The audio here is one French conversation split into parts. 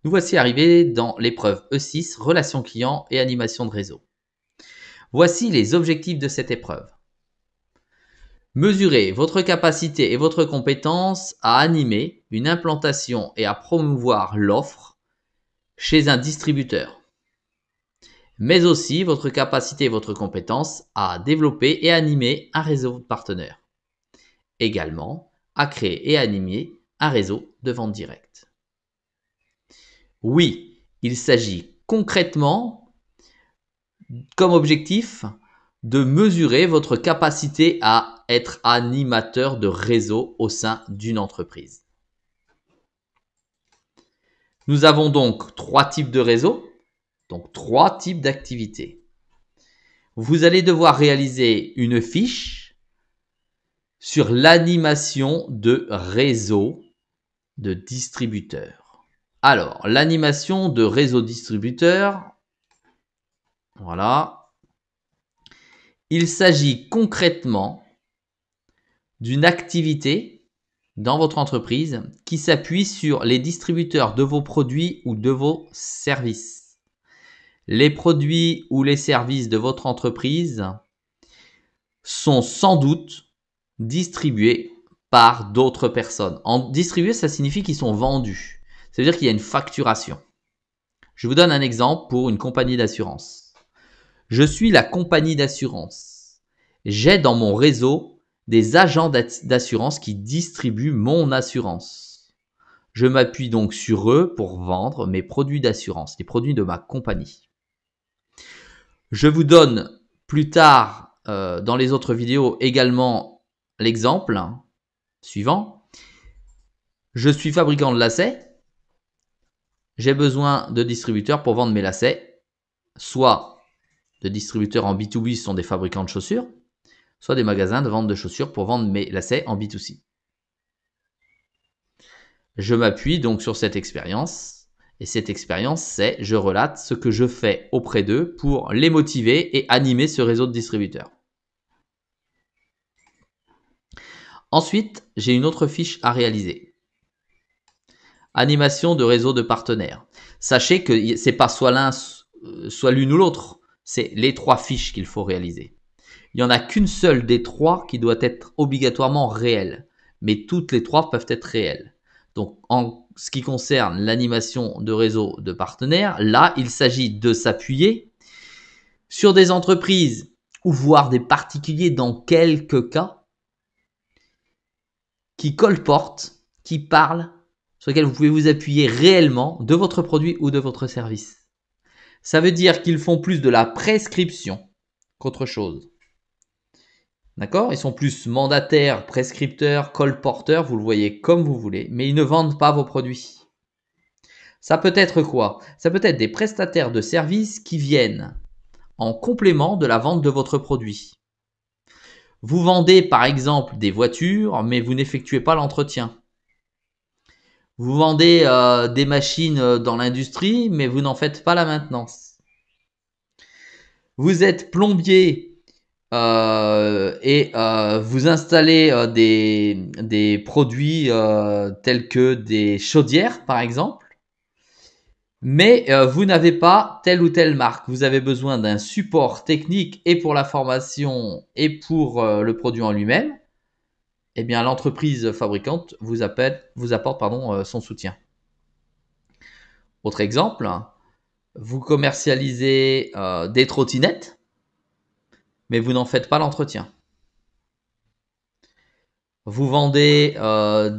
Nous voici arrivés dans l'épreuve E6, relations clients et animation de réseau. Voici les objectifs de cette épreuve. Mesurez votre capacité et votre compétence à animer une implantation et à promouvoir l'offre chez un distributeur, mais aussi votre capacité et votre compétence à développer et animer un réseau de partenaires. Également, à créer et animer un réseau de vente directe. Oui, il s'agit concrètement, comme objectif, de mesurer votre capacité à être animateur de réseau au sein d'une entreprise. Nous avons donc 3 types de réseaux, donc 3 types d'activités. Vous allez devoir réaliser une fiche sur l'animation de réseau de distributeurs. Alors, l'animation de réseau distributeur, voilà. Il s'agit concrètement d'une activité dans votre entreprise qui s'appuie sur les distributeurs de vos produits ou de vos services. Les produits ou les services de votre entreprise sont sans doute distribués par d'autres personnes. En distribuer, ça signifie qu'ils sont vendus. Ça veut dire qu'il y a une facturation. Je vous donne un exemple pour une compagnie d'assurance. Je suis la compagnie d'assurance. J'ai dans mon réseau des agents d'assurance qui distribuent mon assurance. Je m'appuie donc sur eux pour vendre mes produits d'assurance, les produits de ma compagnie. Je vous donne plus tard dans les autres vidéos également l'exemple suivant. Je suis fabricant de lacets. J'ai besoin de distributeurs pour vendre mes lacets, soit de distributeurs en B2B, ce sont des fabricants de chaussures, soit des magasins de vente de chaussures pour vendre mes lacets en B2C. Je m'appuie donc sur cette expérience, et cette expérience, c'est je relate ce que je fais auprès d'eux pour les motiver et animer ce réseau de distributeurs. Ensuite, j'ai une autre fiche à réaliser. Animation de réseau de partenaires. Sachez que c'est pas soit l'un, soit l'une ou l'autre, c'est les 3 fiches qu'il faut réaliser. Il n'y en a qu'une seule des 3 qui doit être obligatoirement réelle, mais toutes les 3 peuvent être réelles. Donc, en ce qui concerne l'animation de réseau de partenaires, là, il s'agit de s'appuyer sur des entreprises ou voire des particuliers dans quelques cas qui colportent, qui parlent, sur lesquels vous pouvez vous appuyer réellement de votre produit ou de votre service. Ça veut dire qu'ils font plus de la prescription qu'autre chose. D'accord? Ils sont plus mandataires, prescripteurs, colporteurs, vous le voyez comme vous voulez, mais ils ne vendent pas vos produits. Ça peut être quoi? Ça peut être des prestataires de services qui viennent en complément de la vente de votre produit. Vous vendez par exemple des voitures, mais vous n'effectuez pas l'entretien. Vous vendez des machines dans l'industrie, mais vous n'en faites pas la maintenance. Vous êtes plombier et vous installez des produits tels que des chaudières par exemple, mais vous n'avez pas telle ou telle marque. Vous avez besoin d'un support technique et pour la formation et pour le produit en lui-même. Eh bien, l'entreprise fabricante vous apporte son soutien. Autre exemple, vous commercialisez des trottinettes, mais vous n'en faites pas l'entretien. Vous vendez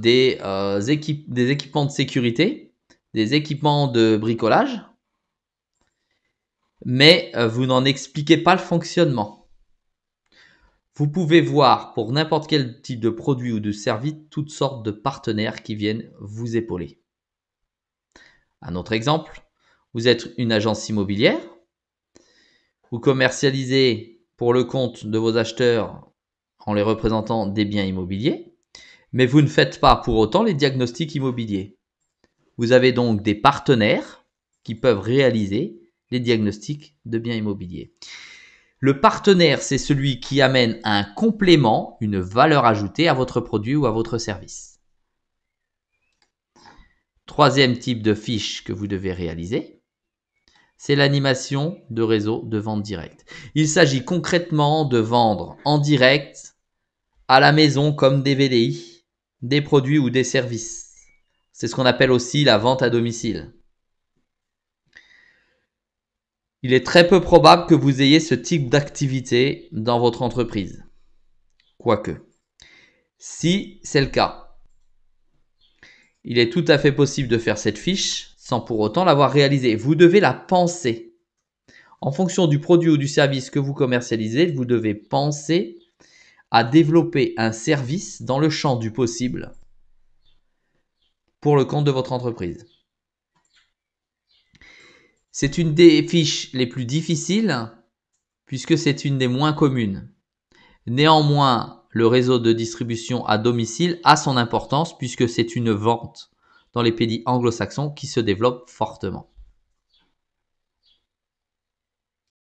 des équipements de sécurité, des équipements de bricolage, mais vous n'en expliquez pas le fonctionnement. Vous pouvez voir pour n'importe quel type de produit ou de service toutes sortes de partenaires qui viennent vous épauler. Un autre exemple, vous êtes une agence immobilière, vous commercialisez pour le compte de vos acheteurs en les représentant des biens immobiliers, mais vous ne faites pas pour autant les diagnostics immobiliers. Vous avez donc des partenaires qui peuvent réaliser les diagnostics de biens immobiliers. Le partenaire, c'est celui qui amène un complément, une valeur ajoutée à votre produit ou à votre service. Troisième type de fiche que vous devez réaliser, c'est l'animation de réseau de vente directe. Il s'agit concrètement de vendre en direct à la maison comme des VDI, des produits ou des services. C'est ce qu'on appelle aussi la vente à domicile. Il est très peu probable que vous ayez ce type d'activité dans votre entreprise. Quoique, si c'est le cas, il est tout à fait possible de faire cette fiche sans pour autant l'avoir réalisée. Vous devez la penser. En fonction du produit ou du service que vous commercialisez, vous devez penser à développer un service dans le champ du possible pour le compte de votre entreprise. C'est une des fiches les plus difficiles puisque c'est une des moins communes. Néanmoins, le réseau de distribution à domicile a son importance puisque c'est une vente dans les pays anglo-saxons qui se développe fortement.